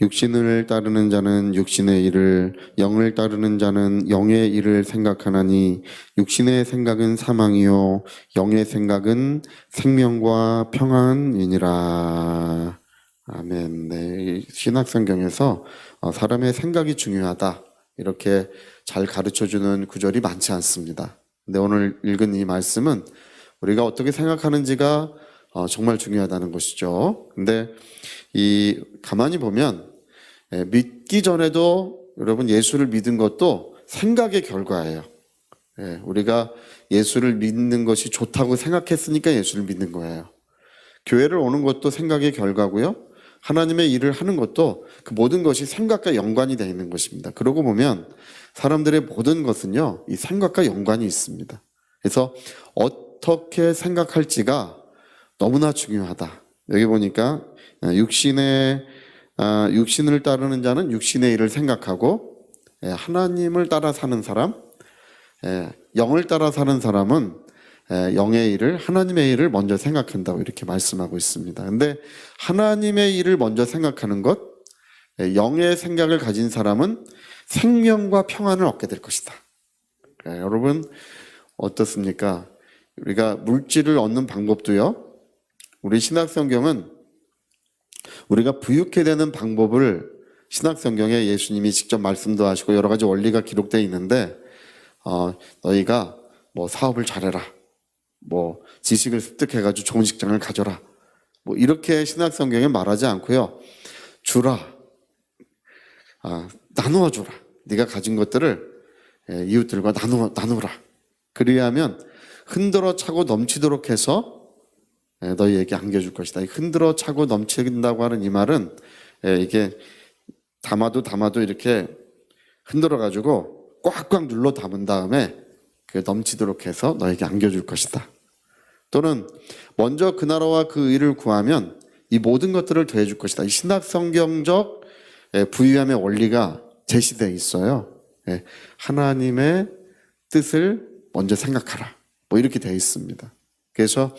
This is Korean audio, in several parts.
육신을 따르는 자는 육신의 일을, 영을 따르는 자는 영의 일을 생각하나니 육신의 생각은 사망이요 영의 생각은 생명과 평안이니라. 아멘. 네, 신약성경에서 사람의 생각이 중요하다 이렇게 잘 가르쳐주는 구절이 많지 않습니다. 근데 오늘 읽은 이 말씀은 우리가 어떻게 생각하는지가 정말 중요하다는 것이죠. 근데 이 가만히 보면 믿기 전에도 여러분 예수를 믿은 것도 생각의 결과예요. 우리가 예수를 믿는 것이 좋다고 생각했으니까 예수를 믿는 거예요. 교회를 오는 것도 생각의 결과고요. 하나님의 일을 하는 것도 그 모든 것이 생각과 연관이 되어 있는 것입니다. 그러고 보면 사람들의 모든 것은요, 이 생각과 연관이 있습니다. 그래서 어떻게 생각할지가 너무나 중요하다. 여기 보니까 육신을 따르는 자는 육신의 일을 생각하고 하나님을 따라 사는 사람, 영을 따라 사는 사람은 영의 일을, 하나님의 일을 먼저 생각한다고 이렇게 말씀하고 있습니다. 근데 하나님의 일을 먼저 생각하는 것, 영의 생각을 가진 사람은 생명과 평안을 얻게 될 것이다. 여러분 어떻습니까? 우리가 물질을 얻는 방법도요, 우리 신약성경은 우리가 부유케 되는 방법을 신약성경에 예수님이 직접 말씀도 하시고 여러 가지 원리가 기록되어 있는데 너희가 뭐 사업을 잘해라, 뭐 지식을 습득해가지고 좋은 직장을 가져라, 뭐 이렇게 신약성경에 말하지 않고요, 주라, 나누어 주라. 네가 가진 것들을 이웃들과 나누라. 그리하면 흔들어 차고 넘치도록 해서 너희에게 안겨줄 것이다. 흔들어 차고 넘친다고 하는 이 말은 이게 담아도 이렇게 흔들어 가지고 꽉꽉 눌러 담은 다음에 그 넘치도록 해서 너에게 안겨줄 것이다. 또는 먼저 그 나라와 그 의를 구하면 이 모든 것들을 더해줄 것이다. 이 신약성경적 부유함의 원리가 제시되어 있어요. 하나님의 뜻을 먼저 생각하라, 뭐 이렇게 되어 있습니다. 그래서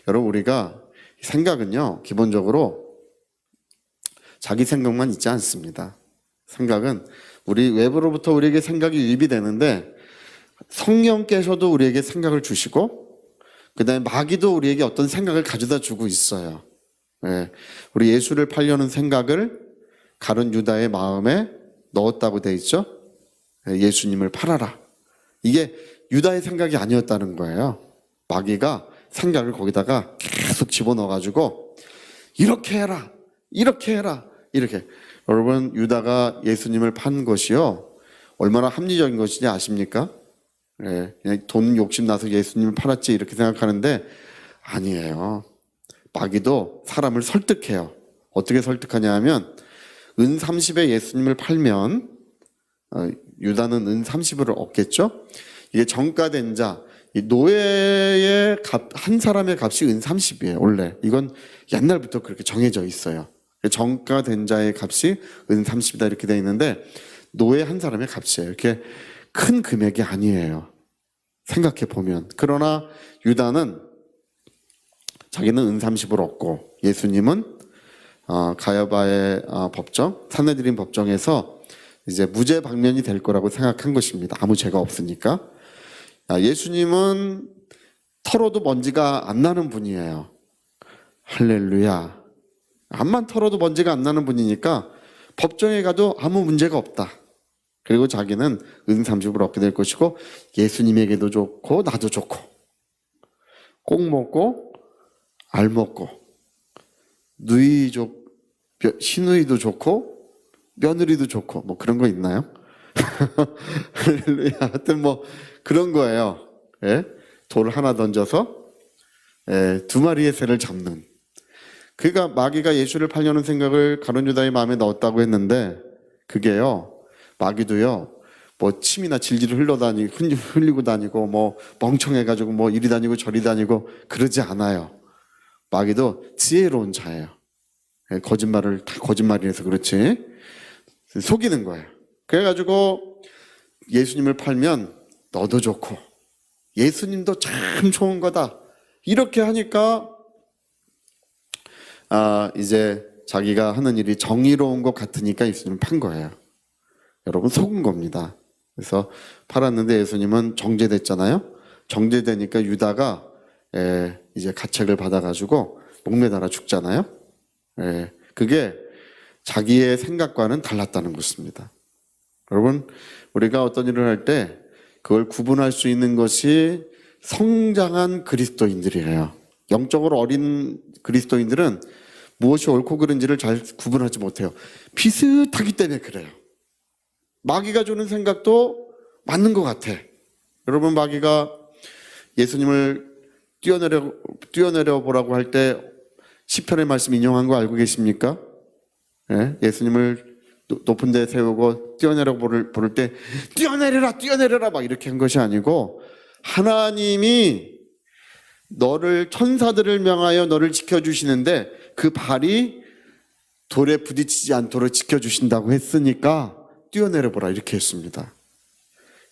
여러분 우리가 생각은요, 기본적으로 자기 생각만 있지 않습니다. 생각은 우리 외부로부터 우리에게 생각이 유입이 되는데 성령께서도 우리에게 생각을 주시고 그 다음에 마귀도 우리에게 어떤 생각을 가져다 주고 있어요. 우리 예수를 팔려는 생각을 가룟 유다의 마음에 넣었다고 돼 있죠. 예수님을 팔아라. 이게 유다의 생각이 아니었다는 거예요. 마귀가 생각을 거기다가 계속 집어넣어가지고 이렇게 해라, 이렇게 해라, 이렇게. 여러분 유다가 예수님을 판 것이요, 얼마나 합리적인 것인지 아십니까? 그냥 돈 욕심 나서 예수님을 팔았지 이렇게 생각하는데 아니에요. 마귀도 사람을 설득해요. 어떻게 설득하냐 하면 은 30에 예수님을 팔면 유다는 은 30을 얻겠죠. 이게 정가된 자, 이 노예의 값, 한 사람의 값이 은 30이에요. 원래 이건 옛날부터 그렇게 정해져 있어요. 정가된 자의 값이 은 30이다 이렇게 돼 있는데 노예 한 사람의 값이에요. 이렇게 큰 금액이 아니에요, 생각해 보면. 그러나 유다는 자기는 은 30을 얻고 예수님은 가야바의 법정, 산헤드린 법정에서 이제 무죄 방면이 될 거라고 생각한 것입니다. 아무 죄가 없으니까. 예수님은 털어도 먼지가 안 나는 분이에요. 할렐루야. 암만 털어도 먼지가 안 나는 분이니까 법정에 가도 아무 문제가 없다. 그리고 자기는 은 30을 얻게 될 것이고 예수님에게도 좋고 나도 좋고 꼭 먹고 알 먹고 시누이도 좋고 며느리도 좋고 뭐 그런 거 있나요? 할렐루야. 하여튼 뭐 그런 거예요. 돌 하나 던져서 두 마리의 새를 잡는. 그러니까 마귀가 예수를 팔려는 생각을 가룟 유다의 마음에 넣었다고 했는데 그게요, 마귀도요, 뭐 침이나 질질 흘리고 다니고 뭐 멍청해가지고 뭐 이리 다니고 저리 다니고 그러지 않아요. 마귀도 지혜로운 자예요. 거짓말을 다 거짓말이라서 그렇지 속이는 거예요. 그래가지고 예수님을 팔면 너도 좋고 예수님도 참 좋은 거다 이렇게 하니까 이제 자기가 하는 일이 정의로운 것 같으니까 예수님을 판 거예요. 여러분, 속은 겁니다. 그래서 팔았는데 예수님은 정죄됐잖아요. 정죄되니까 유다가 이제 가책을 받아가지고 목매달아 죽잖아요. 그게 자기의 생각과는 달랐다는 것입니다. 여러분, 우리가 어떤 일을 할 때 그걸 구분할 수 있는 것이 성장한 그리스도인들이에요. 영적으로 어린 그리스도인들은 무엇이 옳고 그른지를 잘 구분하지 못해요. 비슷하기 때문에 그래요. 마귀가 주는 생각도 맞는 것 같아. 여러분, 마귀가 예수님을 뛰어내려 보라고 할 때 시편의 말씀 인용한 거 알고 계십니까? 예수님을 높은 데 세우고 뛰어내려 부를 때 뛰어내려라 막 이렇게 한 것이 아니고, 하나님이 너를, 천사들을 명하여 너를 지켜주시는데 그 발이 돌에 부딪히지 않도록 지켜주신다고 했으니까 뛰어내려 보라 이렇게 했습니다.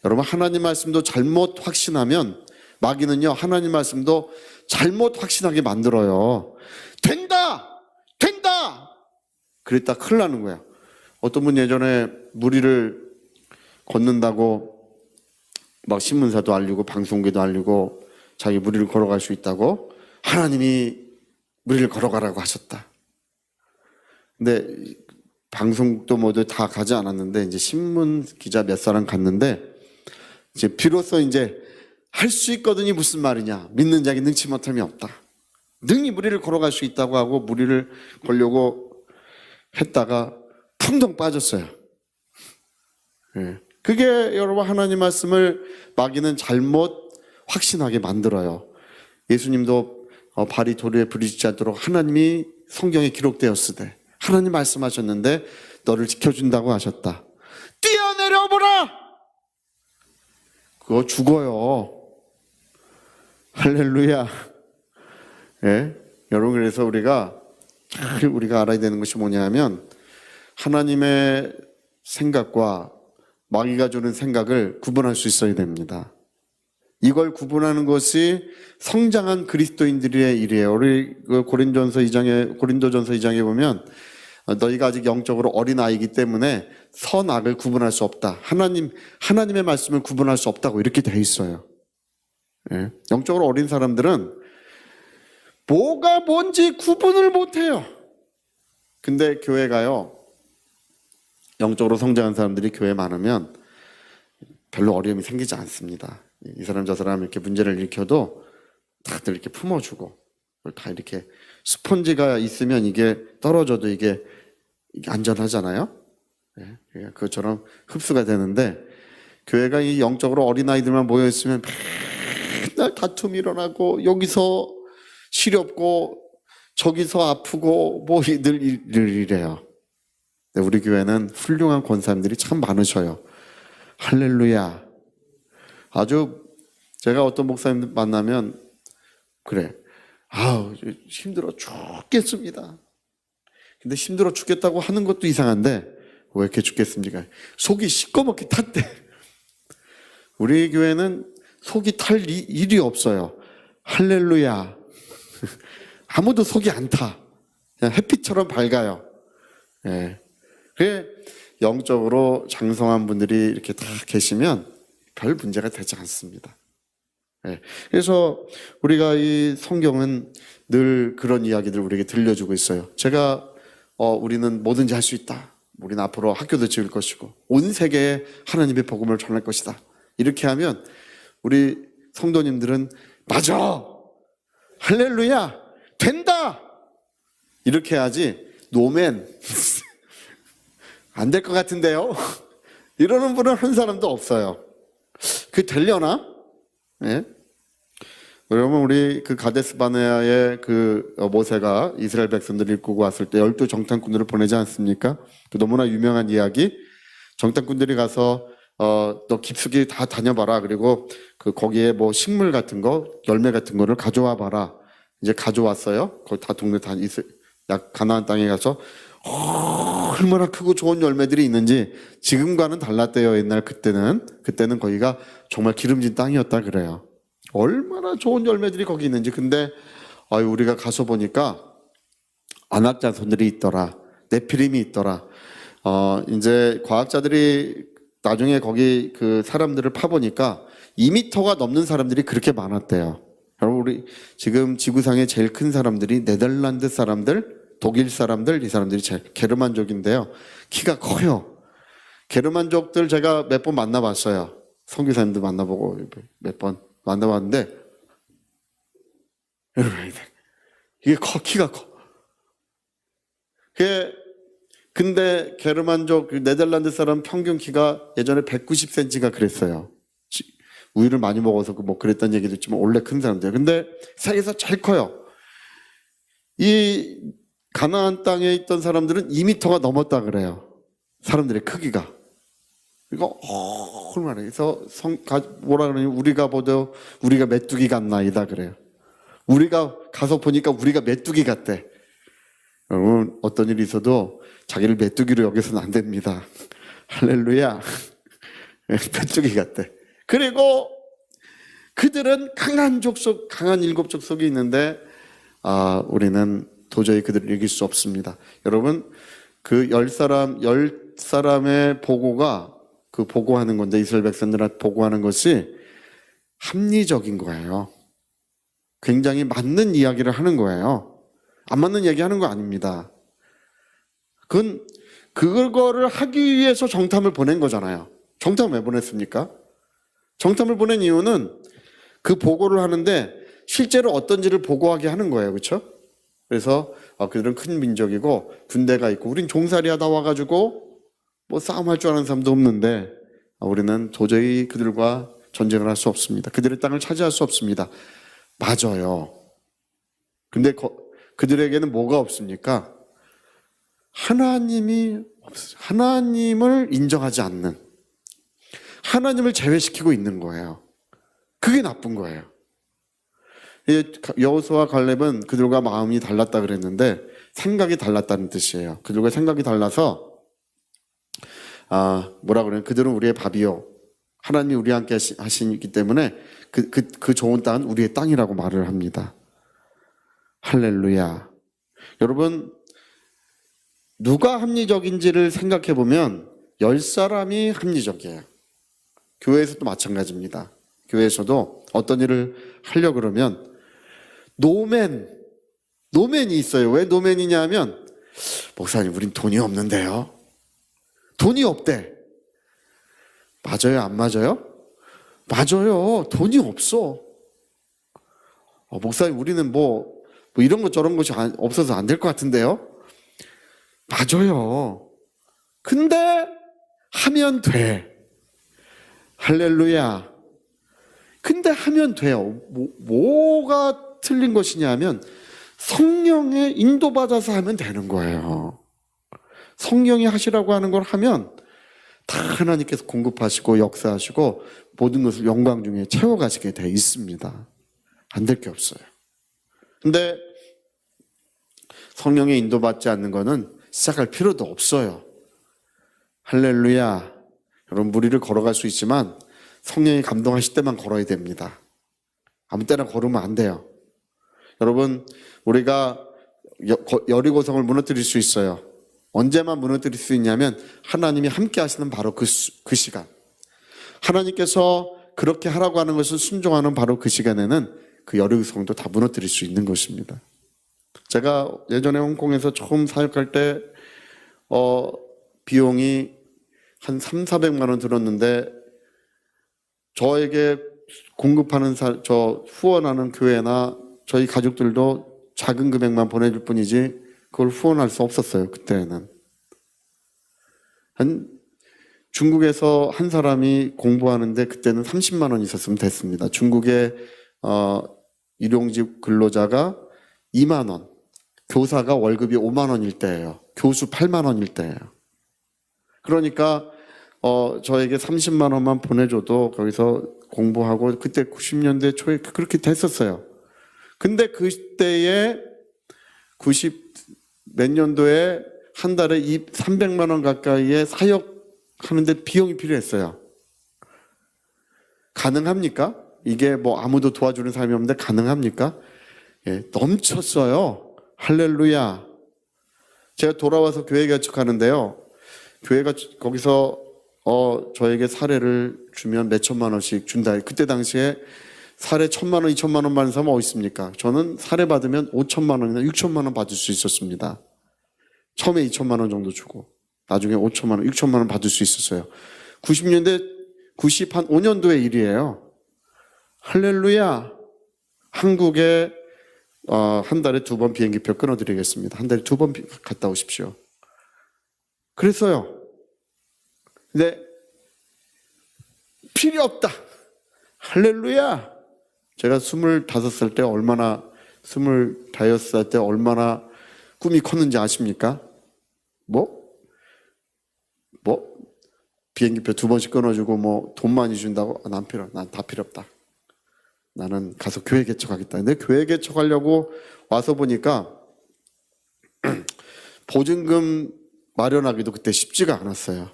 여러분, 하나님 말씀도 잘못 확신하면 마귀는요, 하나님 말씀도 잘못 확신하게 만들어요. 된다 그랬다 큰일 나는 거야. 어떤 분 예전에 무리를 걷는다고 막 신문사도 알리고 방송국에도 알리고 자기 무리를 걸어갈 수 있다고 하나님이 무리를 걸어가라고 하셨다. 근데 방송국도 모두 다 가지 않았는데 이제 신문 기자 몇 사람 갔는데 이제 비로소 이제 할 수 있거든이 무슨 말이냐. 믿는 자에게 능치 못함이 없다. 능히 무리를 걸어갈 수 있다고 하고 무리를 걸려고 했다가 풍덩 빠졌어요. 그게 여러분, 하나님 말씀을 마귀는 잘못 확신하게 만들어요. 예수님도 발이 돌에 부딪히지 않도록 하나님이 성경에 기록되었으되 하나님 말씀하셨는데 너를 지켜준다고 하셨다. 뛰어내려보라! 그거 죽어요. 할렐루야. 여러분, 그래서 우리가 알아야 되는 것이 뭐냐면 하나님의 생각과 마귀가 주는 생각을 구분할 수 있어야 됩니다. 이걸 구분하는 것이 성장한 그리스도인들의 일이에요. 우리 고린도전서 2장에 보면 너희가 아직 영적으로 어린아이이기 때문에 선악을 구분할 수 없다. 하나님의 말씀을 구분할 수 없다고 이렇게 돼 있어요. 영적으로 어린 사람들은 뭐가 뭔지 구분을 못해요. 근데 교회 가요. 영적으로 성장한 사람들이 교회에 많으면 별로 어려움이 생기지 않습니다. 이 사람 저 사람 이렇게 문제를 일으켜도 다들 이렇게 품어주고, 다 이렇게 스펀지가 있으면 이게 떨어져도 이게 안전하잖아요. 그것처럼 흡수가 되는데, 교회가 이 영적으로 어린아이들만 모여있으면 맨날 다툼이 일어나고 여기서 시렵고 저기서 아프고 뭐 늘 이래요. 우리 교회는 훌륭한 권사님들이 참 많으셔요. 할렐루야. 아주 제가 어떤 목사님 만나면 그래. 힘들어 죽겠습니다. 근데 힘들어 죽겠다고 하는 것도 이상한데 왜 이렇게 죽겠습니까? 속이 시꺼멓게 탔대. 우리 교회는 속이 탈 일이 없어요. 할렐루야. 아무도 속이 안 타. 그냥 햇빛처럼 밝아요. 그래, 영적으로 장성한 분들이 이렇게 다 계시면 별 문제가 되지 않습니다. 그래서 우리가 이 성경은 늘 그런 이야기들을 우리에게 들려주고 있어요. 우리는 뭐든지 할 수 있다. 우리는 앞으로 학교도 지을 것이고 온 세계에 하나님의 복음을 전할 것이다. 이렇게 하면 우리 성도님들은 맞아! 할렐루야! 된다! 이렇게 해야지 노맨 안 될 것 같은데요? 이러는 분은 한 사람도 없어요. 그게 되려나? 여러분, 우리 그 가데스 바네아의 그 모세가 이스라엘 백성들을 이끌고 왔을 때 12 정탐꾼들을 보내지 않습니까? 그 너무나 유명한 이야기. 정탐꾼들이 가서 너 깊숙이 다 다녀봐라. 그리고 거기에 뭐 식물 같은 거, 열매 같은 거를 가져와 봐라. 이제 가져왔어요. 거기 다 동네 가나안 땅에 가서 얼마나 크고 좋은 열매들이 있는지 지금과는 달랐대요. 그때는 거기가 정말 기름진 땅이었다 그래요. 얼마나 좋은 열매들이 거기 있는지. 근데 우리가 가서 보니까 아낙 자손들이 있더라. 네피림이 있더라. 이제 과학자들이 나중에 거기 그 사람들을 파보니까 2m가 넘는 사람들이 그렇게 많았대요. 여러분, 우리 지금 지구상에 제일 큰 사람들이 네덜란드 사람들, 독일 사람들, 이 사람들이 제일 게르만족인데요. 키가 커요. 게르만족들 제가 몇 번 만나봤어요. 선교사님도 만나보고 몇 번 만나봤는데, 이게 키가 커. 근데 게르만족, 네덜란드 사람 평균 키가 예전에 190cm가 그랬어요. 우유를 많이 먹어서 뭐 그랬던 얘기도 있지만 원래 큰 사람들. 근데 세계에서 제일 커요. 이 가나안 땅에 있던 사람들은 2m가 넘었다 그래요. 사람들의 크기가. 이거 얼마나 그래서 뭐라 그러냐, 우리가 메뚜기 같나이다 그래요. 우리가 가서 보니까 우리가 메뚜기 같대. 여러분, 어떤 일이 있어도 자기를 메뚜기로 여겨서는 안 됩니다. 할렐루야. 메뚜기 같대. 그리고 그들은 강한 족속, 강한 일곱 족속이 있는데, 우리는 도저히 그들을 이길 수 없습니다. 여러분, 그 10사람의 보고가, 그 보고하는 건데, 이스라엘 백성들한테 보고하는 것이 합리적인 거예요. 굉장히 맞는 이야기를 하는 거예요. 안 맞는 이야기 하는 거 아닙니다. 그거를 하기 위해서 정탐을 보낸 거잖아요. 정탐을 왜 보냈습니까? 정탐을 보낸 이유는 그 보고를 하는데 실제로 어떤지를 보고하게 하는 거예요. 그렇죠? 그래서 그들은 큰 민족이고 군대가 있고 우린 종살이 하다 와가지고 뭐 싸움할 줄 아는 사람도 없는데 우리는 도저히 그들과 전쟁을 할 수 없습니다. 그들의 땅을 차지할 수 없습니다. 맞아요. 근데 그들에게는 뭐가 없습니까? 하나님이 없어요. 하나님을 인정하지 않는, 하나님을 제외시키고 있는 거예요. 그게 나쁜 거예요. 여호수아와 갈렙은 그들과 마음이 달랐다 그랬는데 생각이 달랐다는 뜻이에요. 그들과 생각이 달라서 뭐라 그래요? 그들은 우리의 밥이요, 하나님이 우리와 함께 하시기 때문에 그 좋은 땅은 우리의 땅이라고 말을 합니다. 할렐루야. 여러분, 누가 합리적인지를 생각해 보면 10사람이 합리적이에요. 교회에서도 마찬가지입니다. 교회에서도 어떤 일을 하려고 그러면 노맨이 있어요. 왜 노맨이냐 하면, 목사님 우린 돈이 없는데요. 돈이 없대. 맞아요? 안 맞아요? 맞아요. 돈이 없어. 목사님 우리는 뭐 이런 것 저런 것이 없어서 안 될 것 같은데요. 맞아요. 근데 하면 돼. 할렐루야. 근데 하면 돼요. 뭐가 틀린 것이냐 하면 성령의 인도받아서 하면 되는 거예요. 성령이 하시라고 하는 걸 하면 다 하나님께서 공급하시고 역사하시고 모든 것을 영광 중에 채워가시게 돼 있습니다. 안 될 게 없어요. 근데 성령의 인도받지 않는 거는 시작할 필요도 없어요. 할렐루야. 여러분, 무리를 걸어갈 수 있지만 성령이 감동하실 때만 걸어야 됩니다. 아무 때나 걸으면 안 돼요. 여러분, 우리가 여리고성을 무너뜨릴 수 있어요. 언제만 무너뜨릴 수 있냐면 하나님이 함께 하시는 바로 그 시간, 하나님께서 그렇게 하라고 하는 것을 순종하는 바로 그 시간에는 그 여리고성도 다 무너뜨릴 수 있는 것입니다. 제가 예전에 홍콩에서 처음 사역할 때 비용이 한 300~400만 원 들었는데 저에게 공급하는 후원하는 교회나 저희 가족들도 작은 금액만 보내줄 뿐이지 그걸 후원할 수 없었어요. 그때는 중국에서 한 사람이 공부하는데 그때는 30만 원 있었으면 됐습니다. 중국의 일용직 근로자가 2만 원, 교사가 월급이 5만 원일 때예요. 교수 8만 원일 때예요. 그러니까 저에게 30만 원만 보내줘도 거기서 공부하고, 그때 90년대 초에 그렇게 됐었어요. 근데 그때에 90 몇 년도에 한 달에 300만 원 가까이의 사역하는데 비용이 필요했어요. 가능합니까? 이게 뭐 아무도 도와주는 사람이 없는데 가능합니까? 예, 넘쳤어요. 할렐루야. 제가 돌아와서 교회 개척하는데요. 교회가 거기서 저에게 사례를 주면 몇 천만 원씩 준다. 그때 당시에 사례 1,000만 원, 2,000만 원 받는 사람은 어디 있습니까? 저는 사례 받으면 5천만 원이나 6천만 원 받을 수 있었습니다. 처음에 2천만 원 정도 주고 나중에 5천만 원, 6천만 원 받을 수 있었어요. 90년대 95년도의 일이에요. 할렐루야. 한국에 한 달에 2번 비행기표 끊어드리겠습니다. 한 달에 2번 갔다 오십시오. 그랬어요. 근데 필요 없다. 할렐루야. 제가 25살 때 얼마나 25살 때 얼마나 꿈이 컸는지 아십니까? 비행기표 2번씩 끊어주고 돈 많이 준다고? 난 다 필요 없다. 나는 가서 교회 개척하겠다. 근데 교회 개척하려고 와서 보니까 보증금 마련하기도 그때 쉽지가 않았어요.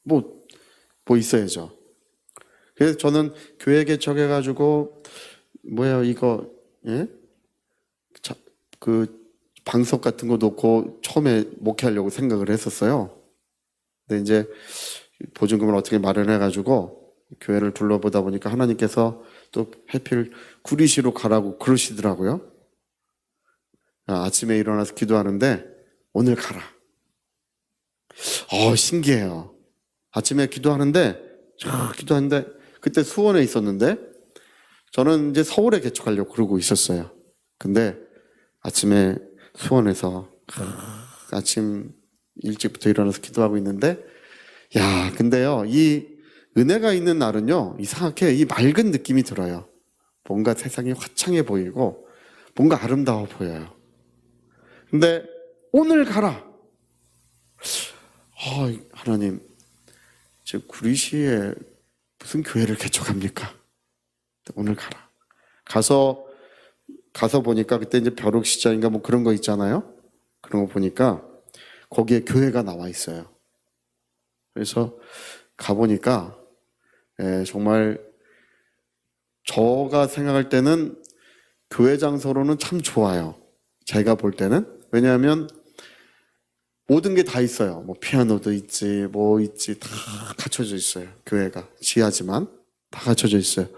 뭐 있어야죠. 그래서 저는 교회 개척해가지고 이거 그 방석 같은 거 놓고 처음에 목회하려고 생각을 했었어요. 근데 이제 보증금을 어떻게 마련해가지고 교회를 둘러보다 보니까 하나님께서 또 해필 구리시로 가라고 그러시더라고요. 아침에 일어나서 기도하는데 오늘 가라. 신기해요. 아침에 기도하는데 그때 수원에 있었는데 저는 이제 서울에 개척하려고 그러고 있었어요. 근데 아침에 수원에서 아침 일찍부터 일어나서 기도하고 있는데 근데요, 이 은혜가 있는 날은요, 이상하게 이 맑은 느낌이 들어요. 뭔가 세상이 화창해 보이고 뭔가 아름다워 보여요. 근데 오늘 가라. 하나님, 저 구리시에 무슨 교회를 개척합니까? 오늘 가라. 가서 보니까 그때 이제 벼룩시장인가 그런 거 있잖아요. 그런 거 보니까 거기에 교회가 나와 있어요. 그래서 가보니까 정말 제가 생각할 때는 교회 장소로는 참 좋아요. 제가 볼 때는. 왜냐하면 모든 게 다 있어요. 피아노도 있지, 있지, 다 갖춰져 있어요. 교회가. 지하지만 다 갖춰져 있어요.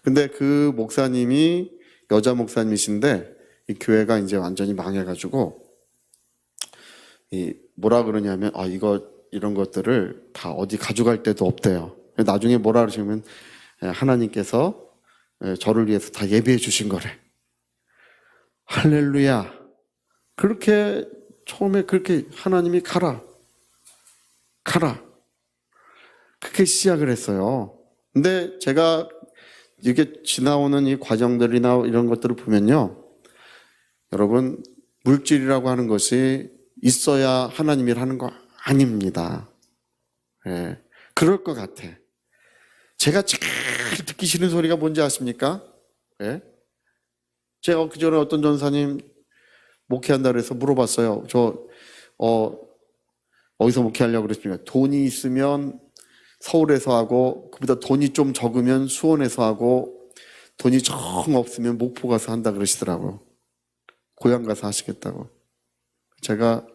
근데 그 목사님이 여자 목사님이신데 이 교회가 이제 완전히 망해가지고 뭐라 그러냐면 이런 것들을 다 어디 가져갈 데도 없대요. 나중에 뭐라 그러시면 하나님께서 저를 위해서 다 예비해 주신 거래. 할렐루야. 그렇게 처음에 그렇게 하나님이 가라. 그렇게 시작을 했어요. 근데 제가 이게 지나오는 이 과정들이나 이런 것들을 보면요, 여러분, 물질이라고 하는 것이 있어야 하나님이라는 거 아닙니다. 그럴 것 같아. 제가 제일 듣기 싫은 소리가 뭔지 아십니까? 제가 그전에 어떤 전사님 목회한다 그래서 물어봤어요. 어디서 목회하려고 그랬습니까? 돈이 있으면 서울에서 하고, 그보다 돈이 좀 적으면 수원에서 하고, 돈이 정 없으면 목포 가서 한다 그러시더라고요. 고향 가서 하시겠다고. 제가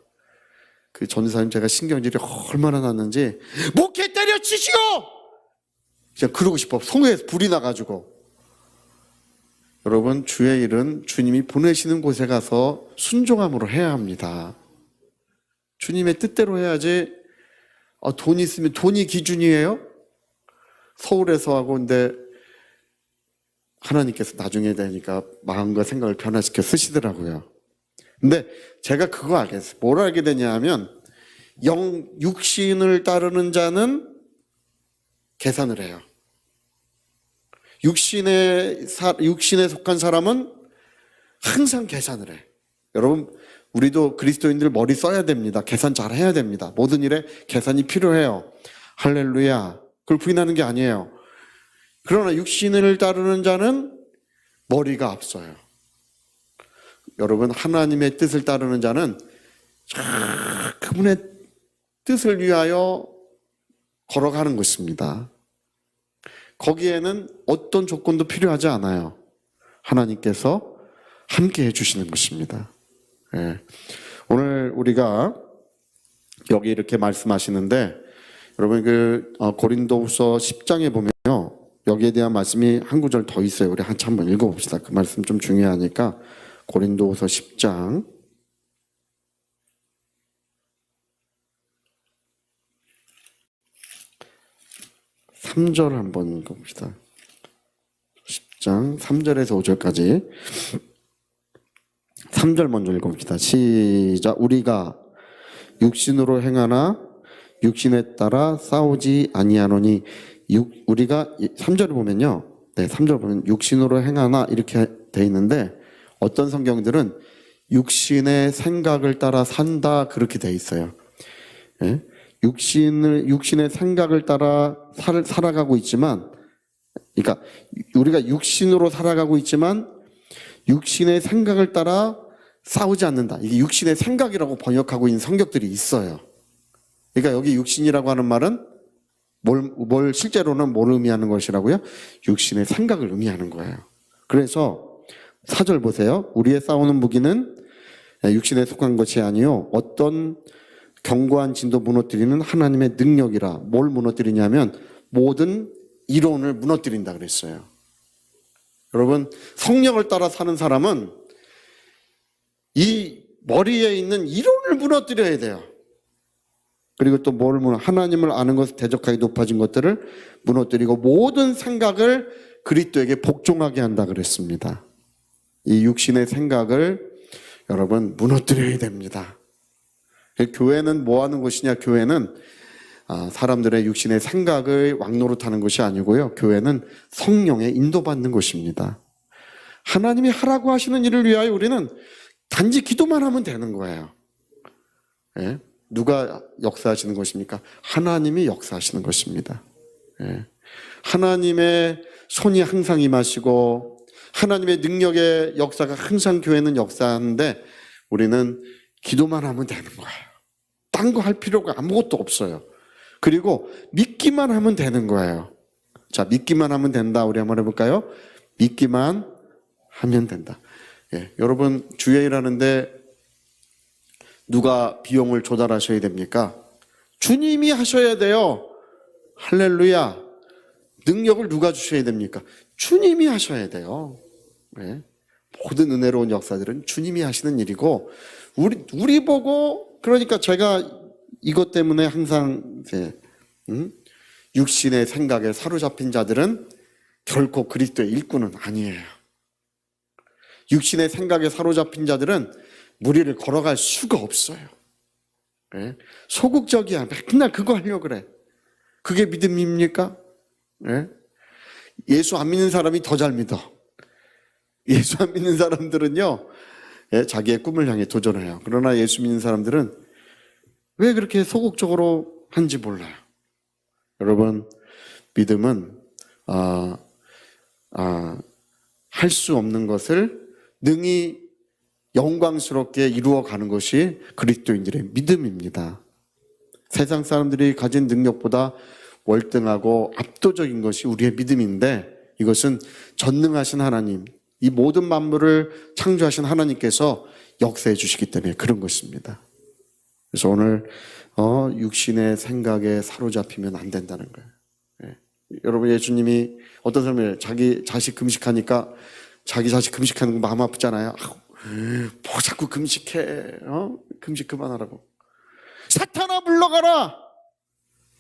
그 전사님 제가 신경질이 얼마나 났는지 목회 때려치시고 그냥 그러고 싶어. 성회에서 불이 나가지고. 여러분, 주의 일은 주님이 보내시는 곳에 가서 순종함으로 해야 합니다. 주님의 뜻대로 해야지. 돈이 있으면 돈이 기준이에요? 서울에서 하고. 근데 하나님께서 나중에 되니까 마음과 생각을 변화시켜 쓰시더라고요. 근데 제가 그거 알겠어요. 뭘 알게 되냐 하면 육신을 따르는 자는 계산을 해요. 육신에 속한 사람은 항상 계산을 해. 여러분, 우리도 그리스도인들 머리 써야 됩니다. 계산 잘 해야 됩니다. 모든 일에 계산이 필요해요. 할렐루야. 그걸 부인하는 게 아니에요. 그러나 육신을 따르는 자는 머리가 앞서요. 여러분, 하나님의 뜻을 따르는 자는 그분의 뜻을 위하여 걸어가는 것입니다. 거기에는 어떤 조건도 필요하지 않아요. 하나님께서 함께 해주시는 것입니다. 오늘 우리가 여기 이렇게 말씀하시는데 여러분 고린도후서 10장에 보면요. 여기에 대한 말씀이 한 구절 더 있어요. 우리 한참 한번 읽어봅시다. 그 말씀 좀 중요하니까. 고린도후서 10장 3절 한번 읽어봅시다. 10장 3절에서 5절까지 3절 먼저 읽어봅시다. 시작. 우리가 육신으로 행하나 육신에 따라 싸우지 아니하노니 우리가 3절을 보면요. 네, 3절 보면 육신으로 행하나 이렇게 돼 있는데 어떤 성경들은 육신의 생각을 따라 산다 그렇게 돼 있어요. 네? 육신의 생각을 따라 살아가고 있지만, 그러니까 우리가 육신으로 살아가고 있지만 육신의 생각을 따라 싸우지 않는다. 이게 육신의 생각이라고 번역하고 있는 성격들이 있어요. 그러니까 여기 육신이라고 하는 말은 뭘 실제로는 뭘 의미하는 것이라고요? 육신의 생각을 의미하는 거예요. 그래서 4절 보세요. 우리의 싸우는 무기는 육신에 속한 것이 아니요 어떤 견고한 진도 무너뜨리는 하나님의 능력이라. 뭘 무너뜨리냐면 모든 이론을 무너뜨린다 그랬어요. 여러분, 성령을 따라 사는 사람은 이 머리에 있는 이론을 무너뜨려야 돼요. 그리고 또 하나님을 아는 것을 대적하게 높아진 것들을 무너뜨리고 모든 생각을 그리스도에게 복종하게 한다 그랬습니다. 이 육신의 생각을 여러분 무너뜨려야 됩니다. 교회는 뭐 하는 것이냐? 교회는 사람들의 육신의 생각을 왕노릇하는 것이 아니고요. 교회는 성령에 인도받는 것입니다. 하나님이 하라고 하시는 일을 위하여 우리는 단지 기도만 하면 되는 거예요. 예? 누가 역사하시는 것입니까? 하나님이 역사하시는 것입니다. 예. 하나님의 손이 항상 임하시고 하나님의 능력의 역사가 항상 교회는 역사하는데 우리는 기도만 하면 되는 거예요. 딴 거 할 필요가 아무것도 없어요. 그리고 믿기만 하면 되는 거예요. 자, 믿기만 하면 된다. 우리 한번 해볼까요? 믿기만 하면 된다. 예, 여러분 주의 일하는데 누가 비용을 조달하셔야 됩니까? 주님이 하셔야 돼요. 할렐루야. 능력을 누가 주셔야 됩니까? 주님이 하셔야 돼요. 예. 모든 은혜로운 역사들은 주님이 하시는 일이고 우리 보고 그러니까 제가 이것 때문에 항상 육신의 생각에 사로잡힌 자들은 결코 그리스도의 일꾼은 아니에요. 육신의 생각에 사로잡힌 자들은 무리를 걸어갈 수가 없어요. 예? 소극적이야. 맨날 그거 하려고 그래. 그게 믿음입니까? 예? 예수 안 믿는 사람이 더 잘 믿어. 예수 안 믿는 사람들은요, 예? 자기의 꿈을 향해 도전해요. 그러나 예수 믿는 사람들은 왜 그렇게 소극적으로 한지 몰라요. 여러분, 믿음은 할 수 없는 것을 능히 영광스럽게 이루어가는 것이 그리스도인들의 믿음입니다. 세상 사람들이 가진 능력보다 월등하고 압도적인 것이 우리의 믿음인데 이것은 전능하신 하나님, 이 모든 만물을 창조하신 하나님께서 역사해 주시기 때문에 그런 것입니다. 그래서 오늘 육신의 생각에 사로잡히면 안 된다는 거예요. 예. 여러분, 예수님이 어떤 사람이 자기 자식 금식하니까 자기 자식 금식하는 거 마음 아프잖아요. 뭐 자꾸 금식해. 금식 그만하라고. 사탄아 물러가라.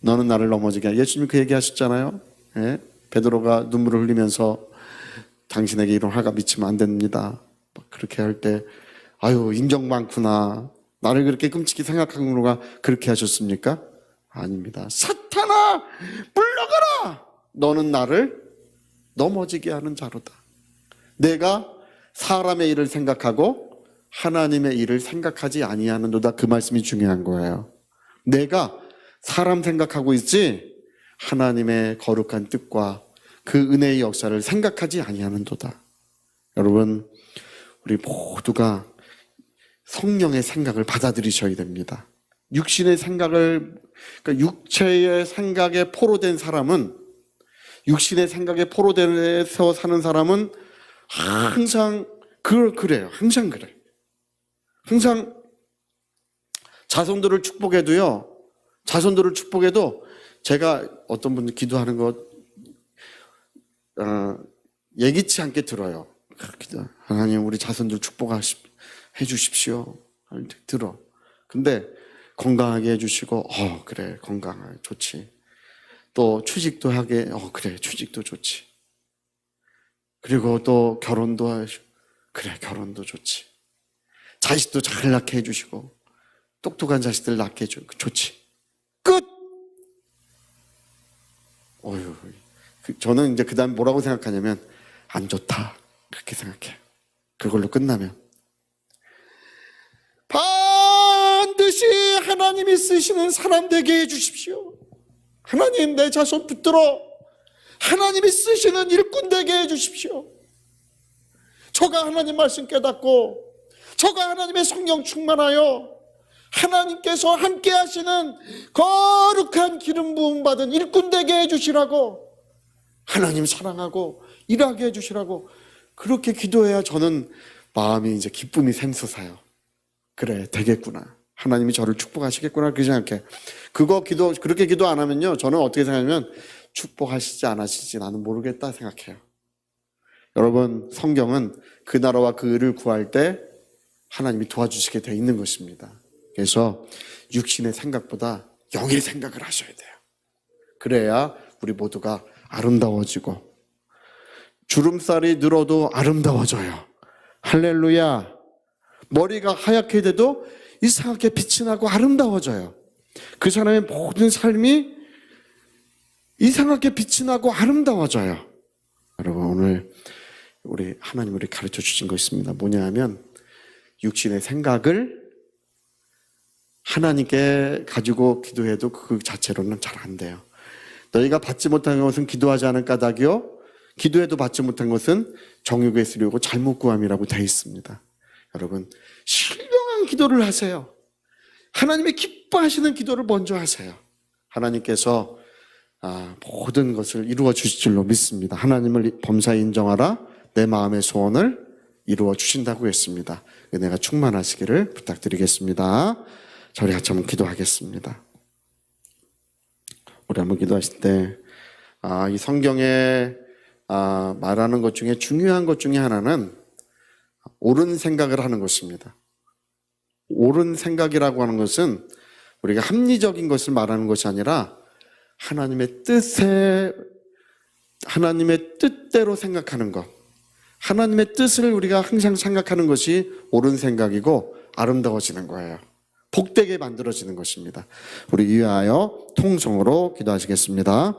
너는 나를 넘어지게 하라. 예수님 그 얘기 하셨잖아요. 예? 베드로가 눈물을 흘리면서 당신에게 이런 화가 미치면 안 됩니다. 그렇게 할 때 아유 인정 많구나. 나를 그렇게 끔찍히 생각한 거가 그렇게 하셨습니까? 아닙니다. 사탄아 물러가라. 너는 나를 넘어지게 하는 자로다. 내가 사람의 일을 생각하고 하나님의 일을 생각하지 아니하는도다. 그 말씀이 중요한 거예요. 내가 사람 생각하고 있지 하나님의 거룩한 뜻과 그 은혜의 역사를 생각하지 아니하는도다. 여러분, 우리 모두가 성령의 생각을 받아들이셔야 됩니다. 육신의 생각을, 그러니까 육체의 생각에 포로된 사람은, 육신의 생각에 포로돼서 사는 사람은 항상 그래요. 항상 그래. 항상 자손들을 축복해도 제가 어떤 분들 기도하는 거 예기치 않게 들어요. 하나님 우리 자손들 축복해 주십시오. 들어. 근데 건강하게 해주시고 그래 건강하게 좋지. 또 취직도 하게 그래 취직도 좋지. 그리고 또 결혼도 하시고 그래 결혼도 좋지. 자식도 잘 낳게 해주시고 똑똑한 자식들 낳게 해주고 좋지. 끝. 저는 이제 그 다음 뭐라고 생각하냐면 안 좋다 그렇게 생각해요. 그걸로 끝나면 반드시 하나님이 쓰시는 사람 되게 해주십시오. 하나님 내 자손 붙들어 하나님이 쓰시는 일꾼 되게 해주십시오. 저가 하나님 말씀 깨닫고 저가 하나님의 성령 충만하여 하나님께서 함께 하시는 거룩한 기름 부음 받은 일꾼 되게 해주시라고, 하나님 사랑하고 일하게 해주시라고 그렇게 기도해야 저는 마음이 이제 기쁨이 샘솟아요. 그래 되겠구나, 하나님이 저를 축복하시겠구나 그렇게 생각해. 그렇게 기도 안 하면요 저는 어떻게 생각하면 축복하시지 안 하시지 나는 모르겠다 생각해요. 여러분 성경은 그 나라와 그 의를 구할 때 하나님이 도와주시게 되어 있는 것입니다. 그래서 육신의 생각보다 영의 생각을 하셔야 돼요. 그래야 우리 모두가 아름다워지고 주름살이 늘어도 아름다워져요. 할렐루야. 머리가 하얗게 돼도 이상하게 빛이 나고 아름다워져요. 그 사람의 모든 삶이 이상하게 빛이 나고 아름다워져요. 여러분 오늘 우리 하나님 우리 가르쳐 주신 거 있습니다. 뭐냐 하면 육신의 생각을 하나님께 가지고 기도해도 그 자체로는 잘 안 돼요. 너희가 받지 못한 것은 기도하지 않은 까닭이요 기도해도 받지 못한 것은 정욕에 쓰려고 잘못 구함이라고 되어 있습니다. 여러분 신령한 기도를 하세요. 하나님의 기뻐하시는 기도를 먼저 하세요. 하나님께서 모든 것을 이루어 주실 줄로 믿습니다. 하나님을 범사에 인정하라 내 마음의 소원을 이루어 주신다고 했습니다. 은혜가 충만하시기를 부탁드리겠습니다. 저희 같이 한번 기도하겠습니다. 우리 한번 기도하실 때 이 성경에 말하는 것 중에 중요한 것 중에 하나는 옳은 생각을 하는 것입니다. 옳은 생각이라고 하는 것은 우리가 합리적인 것을 말하는 것이 아니라 하나님의 뜻대로 생각하는 것, 하나님의 뜻을 우리가 항상 생각하는 것이 옳은 생각이고 아름다워지는 거예요. 복되게 만들어지는 것입니다. 우리 위하여 통성으로 기도하시겠습니다.